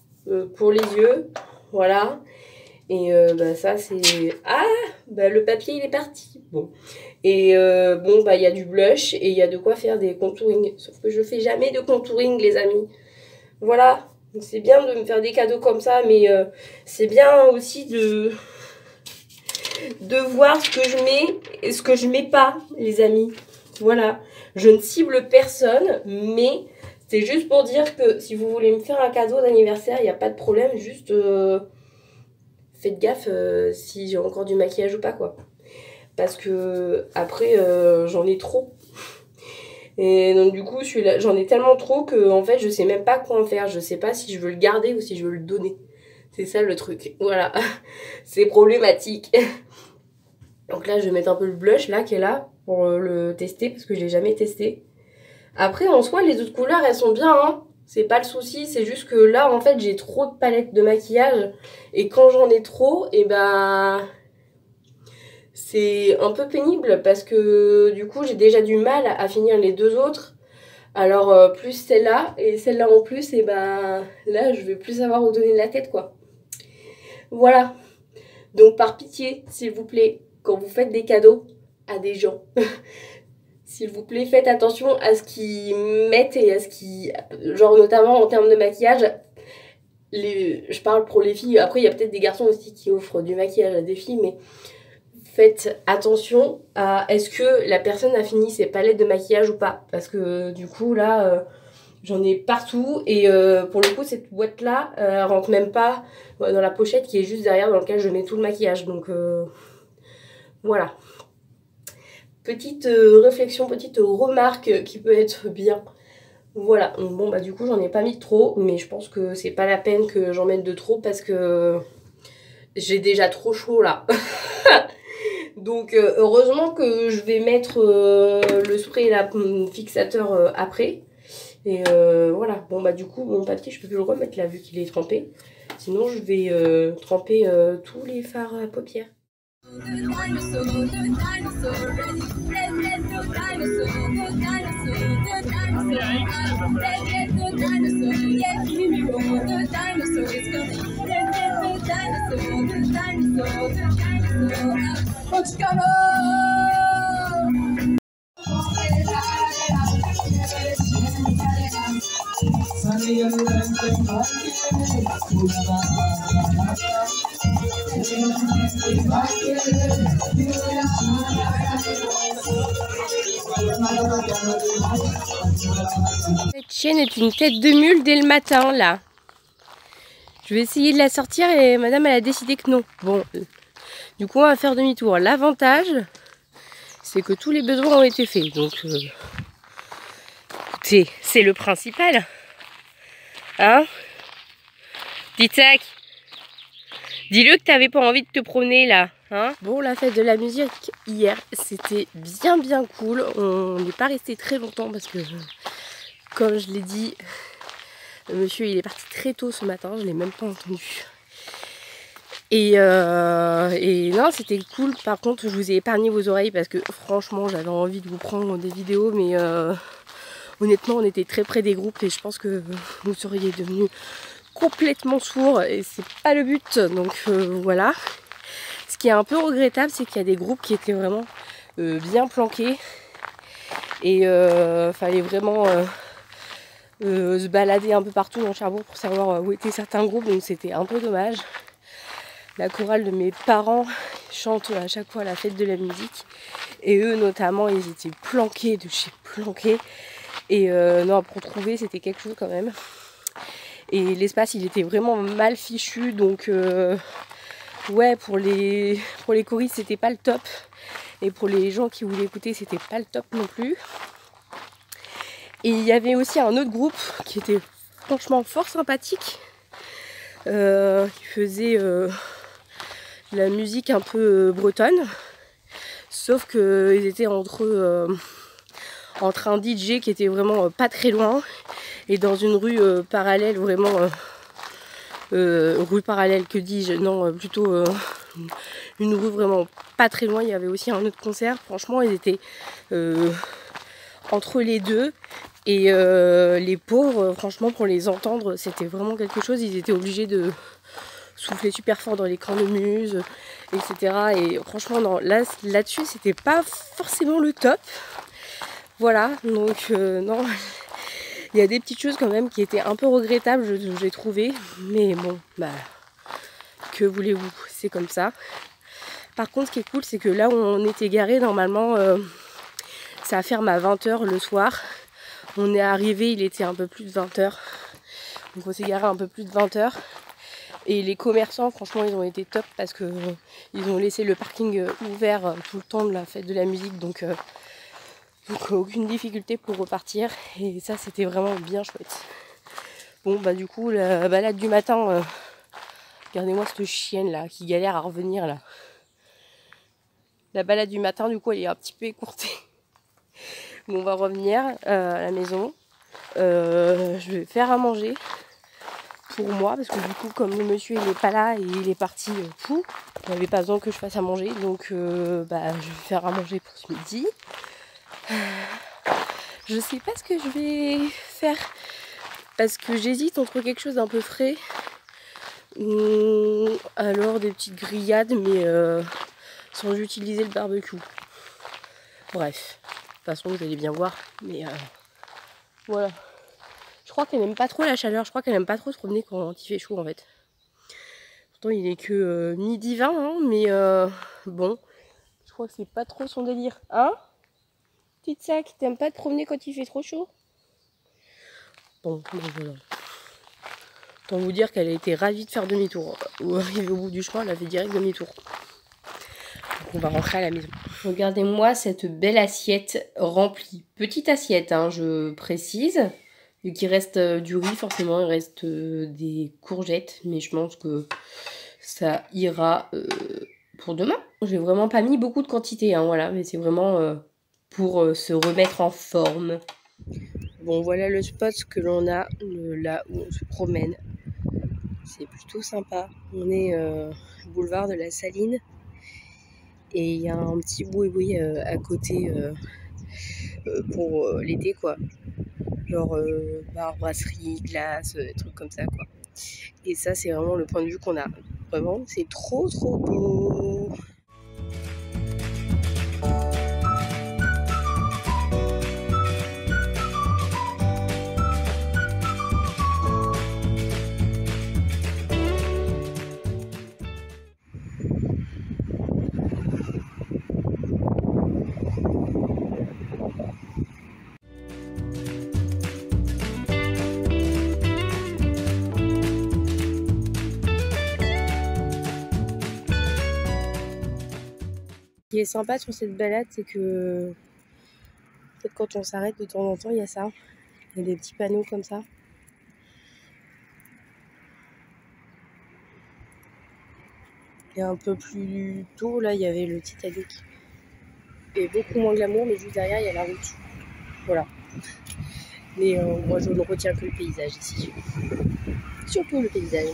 pour les yeux, voilà. Et bah ça, c'est... Ah, bah le papier, il est parti. Bon. Et bon, bah il y a du blush et il y a de quoi faire des contouring. Sauf que je fais jamais de contouring, les amis. Voilà. C'est bien de me faire des cadeaux comme ça, mais c'est bien aussi de voir ce que je mets et ce que je mets pas, les amis. Voilà. Je ne cible personne, mais c'est juste pour dire que si vous voulez me faire un cadeau d'anniversaire, il n'y a pas de problème. Juste faites gaffe si j'ai encore du maquillage ou pas, quoi. Parce que après, j'en ai trop. Et donc du coup, celui-là, j'en ai tellement trop que en fait, je sais même pas quoi en faire. Je sais pas si je veux le garder ou si je veux le donner. C'est ça le truc. Voilà. C'est problématique. Donc là, je vais mettre un peu le blush là qui est là pour le tester parce que je l'ai jamais testé. Après, en soi, les autres couleurs, elles sont bien, hein. C'est pas le souci, c'est juste que là, en fait, j'ai trop de palettes de maquillage. Et quand j'en ai trop, et ben... c'est un peu pénible parce que du coup j'ai déjà du mal à finir les 2 autres. Alors plus celle-là et celle-là en plus, et bah là je vais plus savoir où donner de la tête, quoi. Voilà. Donc par pitié, s'il vous plaît, quand vous faites des cadeaux à des gens, s'il vous plaît, faites attention à ce qu'ils mettent et à ce qu'ils... Genre notamment en termes de maquillage, je parle pour les filles. Après il y a peut-être des garçons aussi qui offrent du maquillage à des filles, mais... faites attention à est-ce que la personne a fini ses palettes de maquillage ou pas. Parce que du coup là, J'en ai partout et pour le coup cette boîte là elle rentre même pas dans la pochette qui est juste derrière dans laquelle je mets tout le maquillage, donc voilà. Petite réflexion, petite remarque qui peut être bien. Voilà, bon bah du coup j'en ai pas mis trop, mais je pense que c'est pas la peine que j'en mette de trop parce que j'ai déjà trop chaud là. Donc heureusement que je vais mettre le spray là, fixateur après. Et voilà, bon bah du coup mon papier je peux plus le remettre là vu qu'il est trempé. Sinon je vais tremper tous les fards à paupières. Cette chienne est une tête de mule dès le matin là. Je vais essayer de la sortir et madame elle a décidé que non. Bon, du coup on va faire demi-tour. L'avantage c'est que tous les besoins ont été faits. Donc écoutez, c'est le principal. Hein? Dis-tac, dis-le que t'avais pas envie de te promener là. Hein? Bon, la fête de la musique hier, c'était bien cool. On n'est pas resté très longtemps parce que, comme je l'ai dit, le monsieur il est parti très tôt ce matin, je l'ai même pas entendu. Et non, c'était cool. Par contre, je vous ai épargné vos oreilles parce que franchement, j'avais envie de vous prendre des vidéos, mais honnêtement, on était très près des groupes et je pense que vous seriez devenus complètement sourds et c'est pas le but. Donc voilà. Ce qui est un peu regrettable, c'est qu'il y a des groupes qui étaient vraiment bien planqués et fallait vraiment se balader un peu partout dans Cherbourg pour savoir où étaient certains groupes, donc c'était un peu dommage. La chorale de mes parents chante à chaque fois la fête de la musique et eux notamment ils étaient planqués de chez planqués et non, pour trouver c'était quelque chose quand même. Et l'espace il était vraiment mal fichu, donc ouais, pour les choristes c'était pas le top et pour les gens qui voulaient écouter c'était pas le top non plus. Et il y avait aussi un autre groupe qui était franchement fort sympathique, qui faisait de la musique un peu bretonne, sauf qu'ils étaient entre un DJ qui était vraiment pas très loin et dans une rue parallèle, vraiment rue parallèle, que dis-je, non, plutôt une rue vraiment pas très loin. Il y avait aussi un autre concert, franchement ils étaient entre les deux. Et les pauvres, franchement, pour les entendre, c'était vraiment quelque chose. Ils étaient obligés de souffler super fort dans les cornemuses, etc. Et franchement, non, là-dessus, c'était pas forcément le top. Voilà, donc non, il y a des petites choses quand même qui étaient un peu regrettables, j'ai trouvé. Mais bon, bah, que voulez-vous, c'est comme ça. Par contre, ce qui est cool, c'est que là où on était garé, normalement, ça ferme à 20 h le soir. On est arrivé, il était un peu plus de 20 h. Donc on s'est garé un peu plus de 20 h. Et les commerçants, franchement, ils ont été top parce que ils ont laissé le parking ouvert tout le temps de la fête de la musique. Donc aucune difficulté pour repartir. Et ça, c'était vraiment bien chouette. Bon, bah du coup, la balade du matin, regardez-moi cette chienne là qui galère à revenir là. La balade du matin, du coup, elle est un petit peu écourtée. Bon, on va revenir à la maison. Je vais faire à manger pour moi parce que du coup comme le monsieur il est pas là et il est parti fou, il n'avait pas besoin que je fasse à manger, donc bah, je vais faire à manger pour ce midi. Je sais pas ce que je vais faire parce que j'hésite entre quelque chose d'un peu frais ou alors des petites grillades, mais sans utiliser le barbecue. Bref, de toute façon vous allez bien voir, mais voilà. Je crois qu'elle n'aime pas trop la chaleur, je crois qu'elle n'aime pas trop se promener quand il fait chaud en fait. Pourtant il est que midi 20, hein, mais bon, je crois que c'est pas trop son délire. Hein? Petite sac, t'aimes pas te promener quand il fait trop chaud? Bon, autant vous dire qu'elle a été ravie de faire demi-tour. Ou arrivée au bout du chemin, elle a fait direct demi-tour. Donc on va rentrer à la maison. Regardez-moi cette belle assiette remplie. Petite assiette, hein, je précise. Vu qu'il reste du riz, forcément, il reste des courgettes. Mais je pense que ça ira pour demain. J'ai vraiment pas mis beaucoup de quantité, hein, voilà. Mais c'est vraiment pour se remettre en forme. Bon, voilà le spot que l'on a là où on se promène. C'est plutôt sympa. On est boulevard de la Saline. Et il y a un petit boui-boui à côté pour l'été, quoi. Genre bar, brasserie, glace, des trucs comme ça, quoi. Et ça, c'est vraiment le point de vue qu'on a. Vraiment, c'est trop beau. Ce qui est sympa sur cette balade, c'est que en fait, quand on s'arrête de temps en temps, il y a ça. Il y a des petits panneaux comme ça. Et un peu plus tôt, là, il y avait le Titanic. Et beaucoup moins glamour, mais juste derrière, il y a la route. Voilà. Mais moi, je ne retiens que le paysage ici. Surtout le paysage.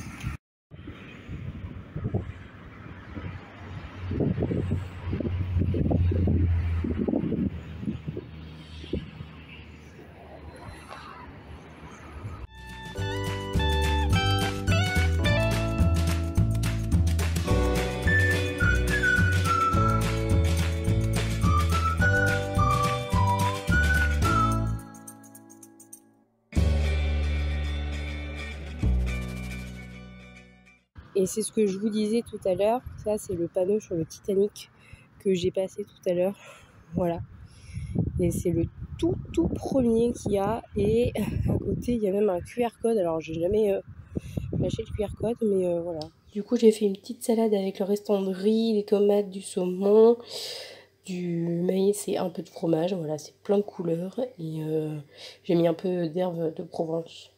Et c'est ce que je vous disais tout à l'heure. Ça, c'est le panneau sur le Titanic que j'ai passé tout à l'heure. Voilà. Et c'est le tout premier qu'il y a. Et à côté, il y a même un QR code. Alors, j'ai jamais lâché le QR code, mais voilà. Du coup, j'ai fait une petite salade avec le restant de riz, des tomates, du saumon, du maïs et un peu de fromage. Voilà, c'est plein de couleurs. Et j'ai mis un peu d'herbe de Provence.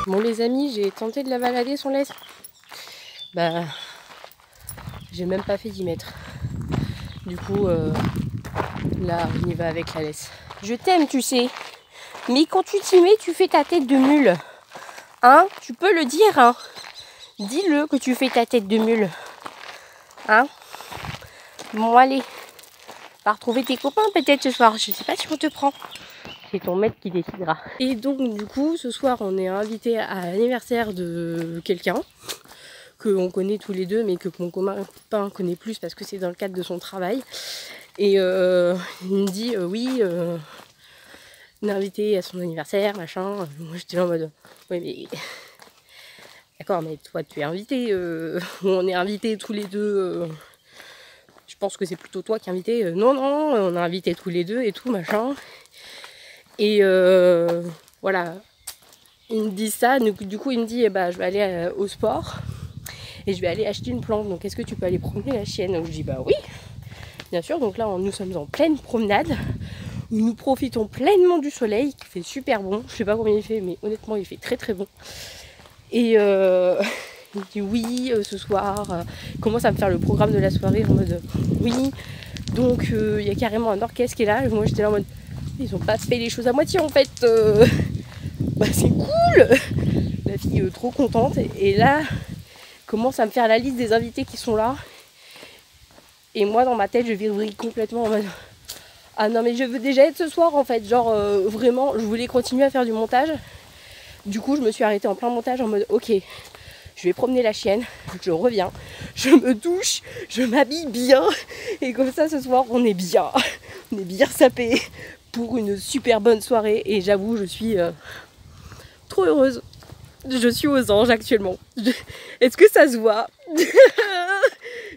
Bon les amis, j'ai tenté de la balader sans laisse. Bah, j'ai même pas fait 10 mètres. Du coup, là, on y va avec la laisse. Je t'aime, tu sais. Mais quand tu t'y mets, tu fais ta tête de mule. Hein? Tu peux le dire, hein? Dis-le que tu fais ta tête de mule. Hein? Bon, allez. Va retrouver tes copains peut-être ce soir. Je sais pas si on te prend. C'est ton maître qui décidera. Et donc du coup ce soir on est invité à l'anniversaire de quelqu'un qu'on connaît tous les deux mais que mon copain connaît plus parce que c'est dans le cadre de son travail. Et il me dit oui, on est invité à son anniversaire, machin. Moi j'étais là en mode ouais mais d'accord mais toi tu es invité, on est invités tous les deux. Je pense que c'est plutôt toi qui es invité. Non, on est invités tous les deux et tout machin. Et voilà, il me dit ça, du coup il me dit bah, je vais aller au sport et je vais aller acheter une plante, donc est-ce que tu peux aller promener la chienne? Donc je dis bah oui, bien sûr. Donc là nous sommes en pleine promenade où nous profitons pleinement du soleil qui fait super bon. Je sais pas combien il fait mais honnêtement il fait très bon. Et il me dit oui, ce soir, il commence à me faire le programme de la soirée en mode oui, donc il y a carrément un orchestre qui est là. Et moi j'étais là en mode ils ont pas fait les choses à moitié en fait. Bah, c'est cool. La fille trop contente. Et là, commence à me faire la liste des invités qui sont là. Et moi dans ma tête je virille complètement en mode ah non mais je veux déjà être ce soir en fait. Genre vraiment je voulais continuer à faire du montage. Du coup je me suis arrêtée en plein montage en mode ok, je vais promener la chienne, je reviens, je me douche, je m'habille bien. Et comme ça ce soir on est bien sapé. pour une super bonne soirée. Et j'avoue, je suis trop heureuse. Je suis aux anges actuellement. Est-ce que ça se voit?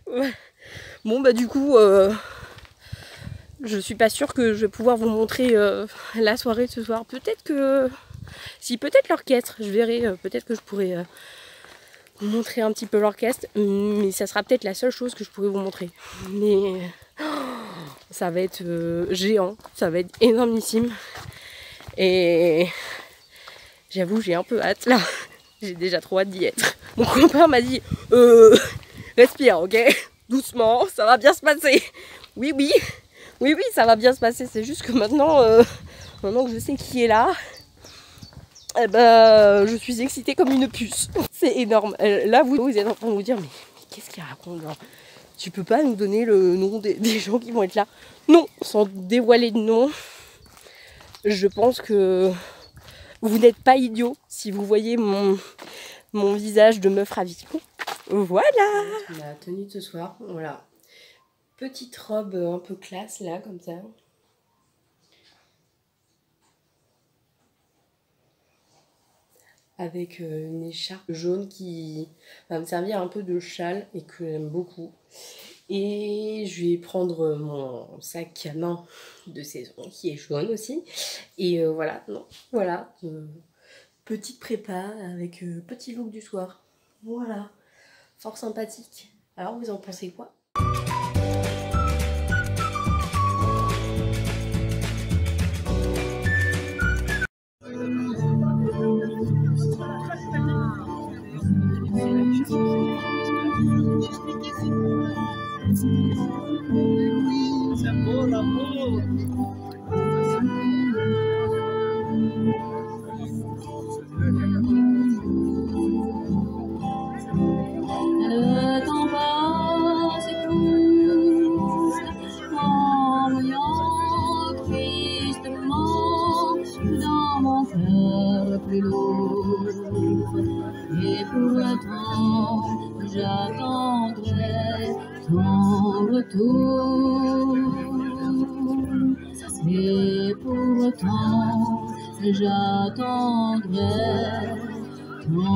Ouais. Bon bah du coup, je suis pas sûre que je vais pouvoir vous montrer la soirée de ce soir. Peut-être que... Si, peut-être l'orchestre, je verrai, peut-être que je pourrais vous montrer un petit peu l'orchestre, mais ça sera peut-être la seule chose que je pourrais vous montrer. Mais ça va être géant, ça va être énormissime. Et j'avoue, j'ai un peu hâte là. J'ai déjà trop hâte d'y être. Mon copain m'a dit respire, ok? Doucement, ça va bien se passer. Oui, oui, oui, oui, ça va bien se passer. C'est juste que maintenant, maintenant que je sais qui est là, eh ben, je suis excitée comme une puce. C'est énorme. Là, vous êtes en train de vous dire, mais qu'est-ce qu'il raconte là? Tu peux pas nous donner le nom des gens qui vont être là? Non, sans dévoiler de nom. Je pense que vous n'êtes pas idiot si vous voyez mon visage de meuf ravie. Voilà. La tenue de ce soir, voilà. Petite robe un peu classe là, comme ça. Avec une écharpe jaune qui va me servir un peu de châle et que j'aime beaucoup. Et je vais prendre mon sac à main de saison qui est jaune aussi. Et voilà, non, voilà, petite prépa avec petit look du soir. Voilà, fort sympathique. Alors vous en pensez quoi ? Le temps passe et court, m'envoyant tristement dans mon cœur le plus lourd. Et pourtant, j'attendrai ton retour. Et pourtant, j'attendrai ton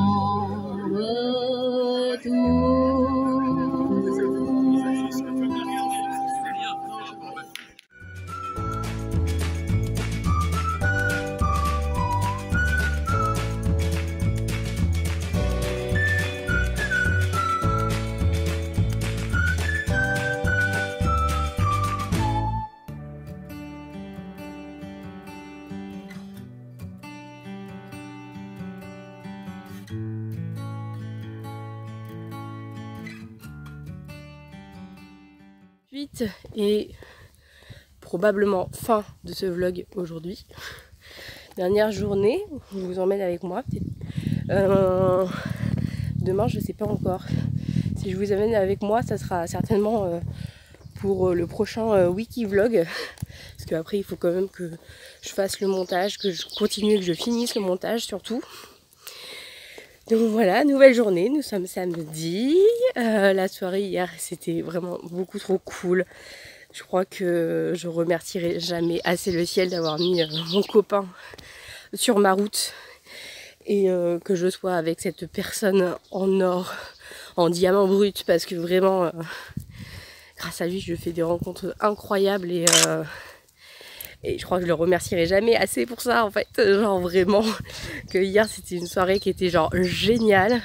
retour. Suite et probablement fin de ce vlog aujourd'hui. Dernière journée, je vous emmène avec moi. Demain, je sais pas encore. Si je vous amène avec moi, ça sera certainement pour le prochain wiki vlog. Parce qu'après, il faut quand même que je fasse le montage, que je continue et que je finisse le montage surtout. Donc voilà, nouvelle journée, nous sommes samedi. La soirée hier, c'était vraiment beaucoup trop cool. Je crois que je remercierai jamais assez le ciel d'avoir mis mon copain sur ma route. Et que je sois avec cette personne en or, en diamant brut. Parce que vraiment, grâce à lui, je fais des rencontres incroyables. Et je crois que je le remercierai jamais assez pour ça en fait. Genre vraiment, que hier c'était une soirée qui était genre géniale.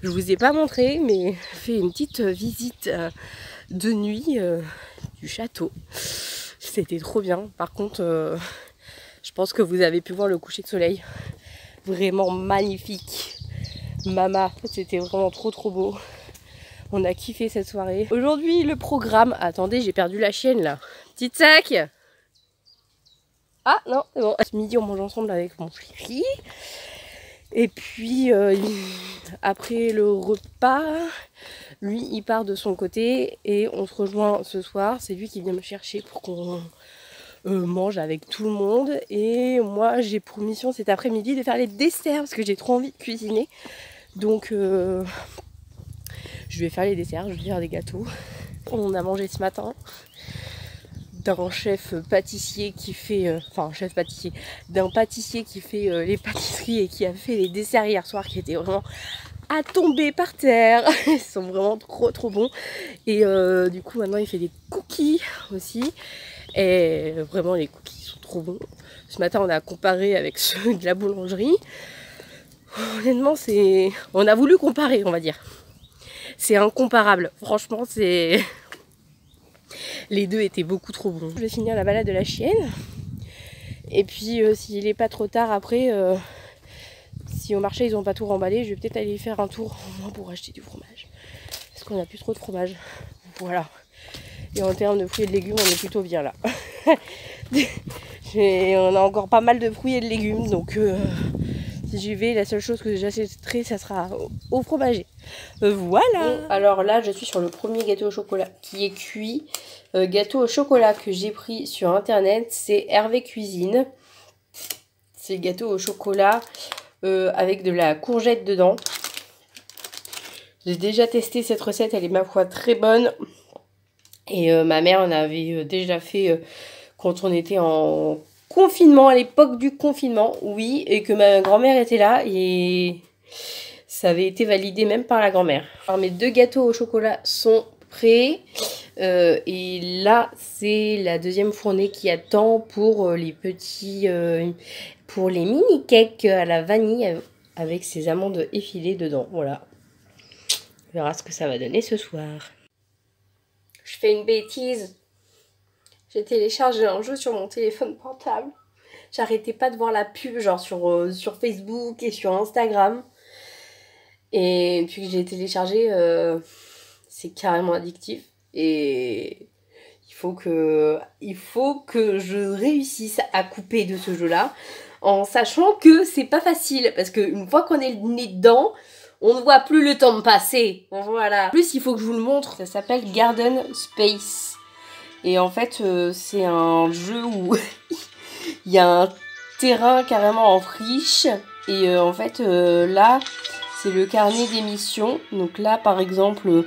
Je vous ai pas montré, mais fait une petite visite de nuit du château. C'était trop bien. Par contre, je pense que vous avez pu voir le coucher de soleil. Vraiment magnifique. Mama, c'était vraiment trop beau. On a kiffé cette soirée. Aujourd'hui, le programme... Attendez, j'ai perdu la chienne là. Petite sac. Ah non, c'est bon. Ce midi, on mange ensemble avec mon chéri. Et puis, après le repas, lui, il part de son côté et on se rejoint ce soir. C'est lui qui vient me chercher pour qu'on mange avec tout le monde. Et moi, j'ai pour mission cet après-midi de faire les desserts parce que j'ai trop envie de cuisiner. Donc, je vais faire les desserts, je vais faire des gâteaux. On a mangé ce matin d'un chef pâtissier qui fait, chef pâtissier, d'un pâtissier qui fait les pâtisseries et qui a fait les desserts hier soir, qui étaient vraiment à tomber par terre. Ils sont vraiment trop bons. Et du coup maintenant il fait des cookies aussi. Et vraiment les cookies sont trop bons. Ce matin on a comparé avec ceux de la boulangerie. Honnêtement on a voulu comparer, on va dire. C'est incomparable. Franchement c'est... Les deux étaient beaucoup trop bons. Je vais finir la balade de la chienne. Et puis s'il n'est pas trop tard après, si au marché ils n'ont pas tout remballé, je vais peut-être aller faire un tour au moins pour acheter du fromage. Parce qu'on n'a plus trop de fromage. Voilà. Et en termes de fruits et de légumes, on est plutôt bien là. On a encore pas mal de fruits et de légumes. Donc si j'y vais, la seule chose que j'achèterai, ça sera au fromager. Voilà. Bon, alors là, je suis sur le premier gâteau au chocolat qui est cuit. Gâteau au chocolat que j'ai pris sur internet, c'est Hervé Cuisine. C'est le gâteau au chocolat avec de la courgette dedans. J'ai déjà testé cette recette, elle est ma foi très bonne. Et ma mère en avait déjà fait quand on était en confinement, à l'époque du confinement, oui, et que ma grand-mère était là et ça avait été validé même par la grand-mère. Alors mes deux gâteaux au chocolat sont prêts et là c'est la deuxième fournée qui attend pour les petits, pour les mini cakes à la vanille avec ces amandes effilées dedans. Voilà, on verra ce que ça va donner ce soir. Je fais une bêtise. J'ai téléchargé un jeu sur mon téléphone portable. J'arrêtais pas de voir la pub genre sur Facebook et sur Instagram. Et puis que j'ai téléchargé, c'est carrément addictif. Et il faut que je réussisse à couper de ce jeu-là. En sachant que c'est pas facile. Parce qu'une fois qu'on est nez dedans, on ne voit plus le temps passer. Voilà. En plus, il faut que je vous le montre. Ça s'appelle Garden Space. Et en fait, c'est un jeu où il y a un terrain carrément en friche. Et en fait, là, c'est le carnet des missions. Donc là, par exemple,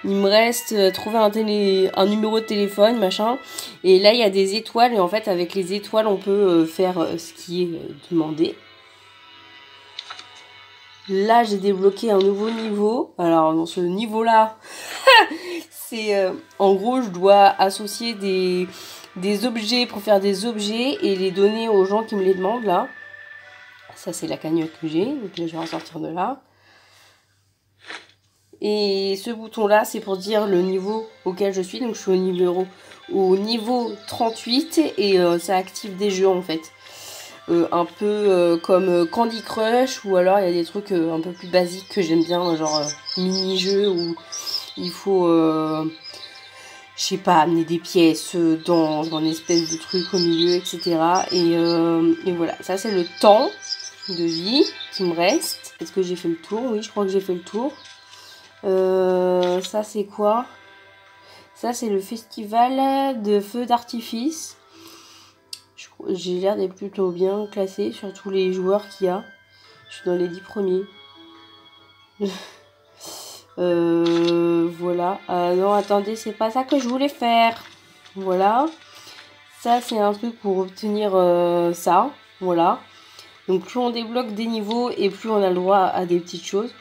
il me reste trouver un numéro de téléphone, machin. Et là, il y a des étoiles. Et en fait, avec les étoiles, on peut faire ce qui est demandé. Là, j'ai débloqué un nouveau niveau. Alors, dans ce niveau-là, c'est... en gros, je dois associer des objets pour faire des objets et les donner aux gens qui me les demandent, là. Ça, c'est la cagnotte que j'ai. Donc là, je vais en sortir de là. Et ce bouton-là, c'est pour dire le niveau auquel je suis. Donc, je suis au niveau 38 et ça active des jeux, en fait. Un peu comme Candy Crush, ou alors il y a des trucs un peu plus basiques que j'aime bien, genre mini-jeux où il faut, je sais pas, amener des pièces dans un espèce de truc au milieu, etc. Et voilà, ça c'est le temps de vie qui me reste. Est-ce que j'ai fait le tour? Oui, je crois que j'ai fait le tour. Ça c'est quoi? Ça c'est le festival de feux d'artifice. J'ai l'air d'être plutôt bien classée sur tous les joueurs qu'il y a. Je suis dans les 10 premiers. Voilà. Non, attendez, c'est pas ça que je voulais faire. Voilà. Ça, c'est un truc pour obtenir ça. Voilà. Donc, plus on débloque des niveaux et plus on a le droit à des petites choses.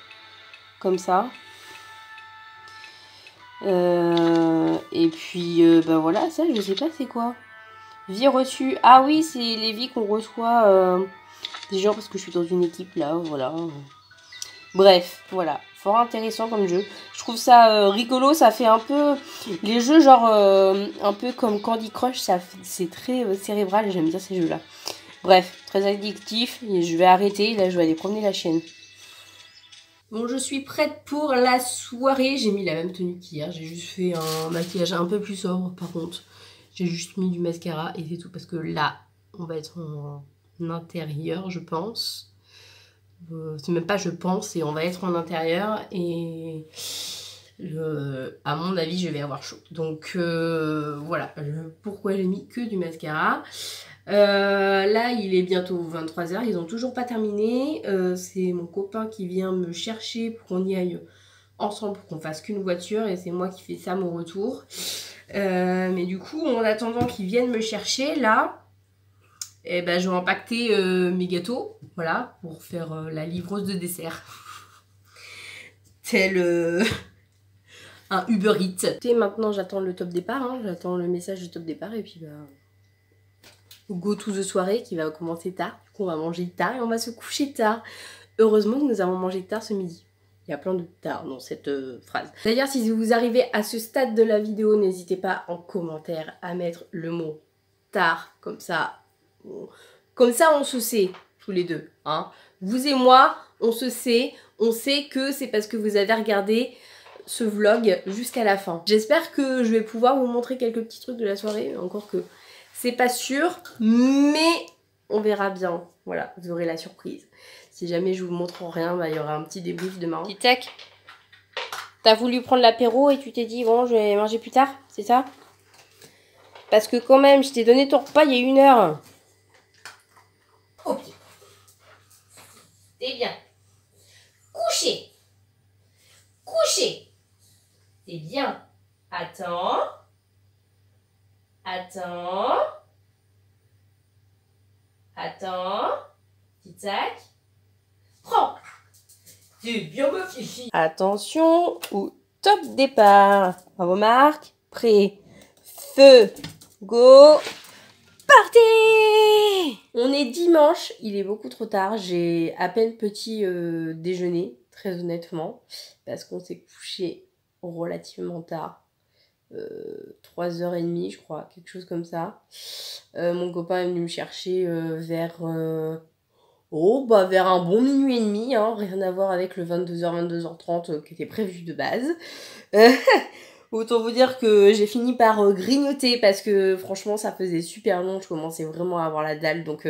Comme ça. Et puis, bah voilà, ça, je sais pas c'est quoi. Vie reçue. Ah oui, c'est les vies qu'on reçoit des gens parce que je suis dans une équipe là, voilà. Bref, voilà. Fort intéressant comme jeu. Je trouve ça rigolo, ça fait un peu... Les jeux genre un peu comme Candy Crush, c'est très cérébral, j'aime bien ces jeux-là. Bref, très addictif. Et je vais arrêter, là je vais aller promener la chienne. Bon, je suis prête pour la soirée. J'ai mis la même tenue qu'hier, j'ai juste fait un maquillage un peu plus sobre par contre. J'ai juste mis du mascara et c'est tout parce que là, on va être en intérieur, je pense. C'est même pas je pense, et on va être en intérieur et à mon avis, je vais avoir chaud. Donc voilà, pourquoi j'ai mis que du mascara. Là, il est bientôt 23 h, ils ont toujours pas terminé. C'est mon copain qui vient me chercher pour qu'on y aille ensemble, pour qu'on fasse qu'une voiture, et c'est moi qui fais ça mon retour. Mais du coup, en attendant qu'ils viennent me chercher, là, eh ben, je vais empaqueter mes gâteaux, voilà, pour faire la livreuse de dessert. Tel un Uber Eats. Et maintenant, j'attends le top départ, hein, j'attends le message de top départ, et puis bah, go to the soirée qui va commencer tard. Du coup, on va manger tard et on va se coucher tard. Heureusement que nous avons mangé tard ce midi. Il y a plein de tard dans cette phrase. D'ailleurs, si vous arrivez à ce stade de la vidéo, n'hésitez pas en commentaire à mettre le mot tard, comme ça on se sait tous les deux, hein. Vous et moi, on sait que c'est parce que vous avez regardé ce vlog jusqu'à la fin. J'espère que je vais pouvoir vous montrer quelques petits trucs de la soirée, encore que c'est pas sûr, mais on verra bien. Voilà, vous aurez la surprise. Si jamais je vous montre rien, bah, il y aura un petit débrief demain. Petit tac, t'as voulu prendre l'apéro et tu t'es dit bon, je vais manger plus tard, c'est ça? Parce que quand même, je t'ai donné ton repas il y a 1 heure. Ok. C'est bien. Couché. Couché. C'est bien. Attends. Attends. Attends. Petit tac. Prends. C'est bien ma fille. Attention au top départ. Bravo Marc. Prêt. Feu. Go. Partez! On est dimanche, il est beaucoup trop tard, j'ai à peine petit déjeuner, très honnêtement, parce qu'on s'est couché relativement tard, 3h30 je crois, quelque chose comme ça. Mon copain est venu me chercher vers un bon minuit et demi, hein, rien à voir avec le 22h, 22h30 qui était prévu de base. Autant vous dire que j'ai fini par grignoter parce que franchement ça faisait super long, je commençais vraiment à avoir la dalle, donc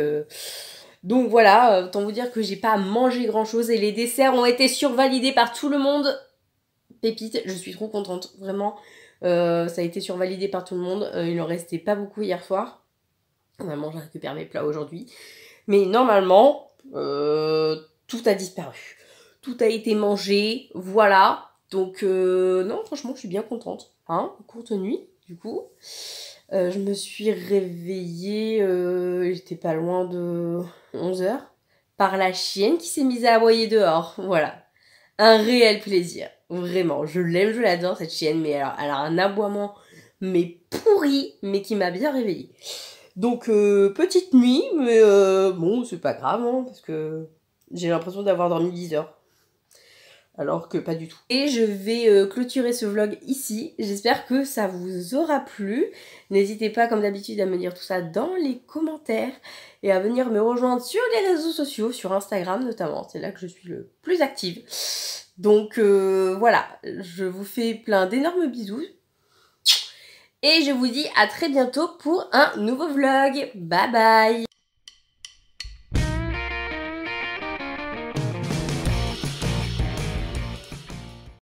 voilà, autant vous dire que j'ai pas mangé grand chose et les desserts ont été survalidés par tout le monde. Pépite, je suis trop contente, vraiment, ça a été survalidé par tout le monde, il en restait pas beaucoup hier soir. Normalement je récupère mes plats aujourd'hui, mais normalement tout a disparu, tout a été mangé, voilà. Donc non, franchement, je suis bien contente. Hein, courte nuit, du coup. Je me suis réveillée, j'étais pas loin de 11h, par la chienne qui s'est mise à aboyer dehors. Voilà. Un réel plaisir. Vraiment, je l'aime, je l'adore, cette chienne. Mais alors, elle a un aboiement, mais pourri, mais qui m'a bien réveillée. Donc, petite nuit, mais bon, c'est pas grave, hein, parce que j'ai l'impression d'avoir dormi 10 heures. Alors que pas du tout. Et je vais clôturer ce vlog ici. J'espère que ça vous aura plu. N'hésitez pas comme d'habitude à me dire tout ça dans les commentaires et à venir me rejoindre sur les réseaux sociaux, sur Instagram notamment. C'est là que je suis le plus active. Donc voilà, je vous fais plein d'énormes bisous. Et je vous dis à très bientôt pour un nouveau vlog. Bye bye!